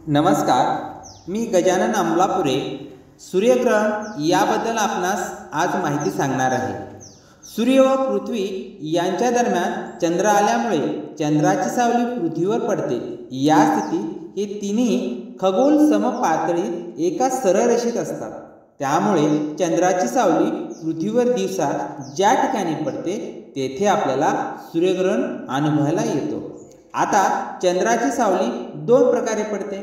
नमस्कार, मी गजानन अमलापुरे सूर्यग्रहण याबद्दल आपणास आज माहिती सांगणार आहे। सूर्य व पृथ्वी यांच्या दरम्यान चंद्र आल्यामुळे चंद्राची सावली पृथ्वीवर पडते। या स्थितीत हे तिन्ही खगोल समपातळीत एका सरळ रेषेत असतात। त्यामुळे चंद्राची सावली पृथ्वीवर दिवसात ज्या ठिकाणी पडते तेथे आपल्याला सूर्यग्रहण अनुभवायला येतो। आता चंद्राची सावली दोन प्रकारे पडते,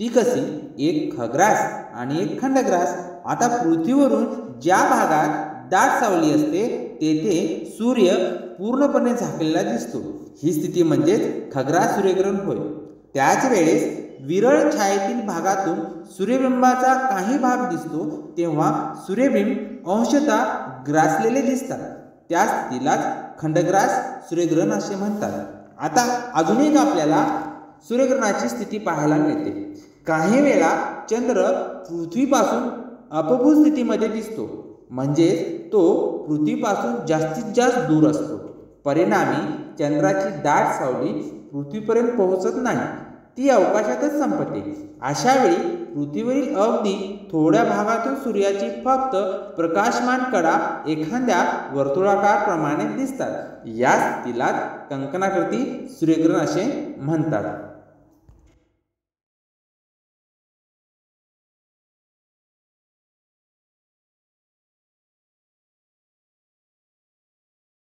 ती कशी? एक खग्रास आणि एक खंडग्रास। आता पृथ्वीवरून ज्या भागात दाट सावली असते तेथे सूर्य पूर्णपणे झाकलेला दिसतो। ही स्थिती म्हणजे खग्रास सूर्यग्रहण होय। त्याच वेळेस विरळ छायेतील भागातून सूर्यबिंबाचा काही भाग दिसतो तेव्हा सूर्यबिंब अंशतः ग्रासलेले दिसतात। त्या स्थितीलाच खंडग्रास सूर्यग्रहण असे म्हणतात। आता अजून एक आपल्याला सूर्यग्रहणाची स्थिती पाहायला मिळते। काही वेळा चंद्र पृथ्वीपासून अपभू स्थितीमध्ये दिसतो, म्हणजे तो पृथ्वीपासून जास्तीत जास्त दूर असतो। परिणामी चंद्राची दाट सावली पृथ्वीपर्यंत पोहोचत नाही, ती अवकाशातच संपते। अशा वेळी पृथ्वीवरील अगदी थोड्या भागातून सूर्याची फक्त प्रकाशमान कडा एखाद्या वर्तुळाकार प्रमाणे दिसतात। या स्थितीला कंकणाकृती सूर्यग्रहण असे म्हणतात।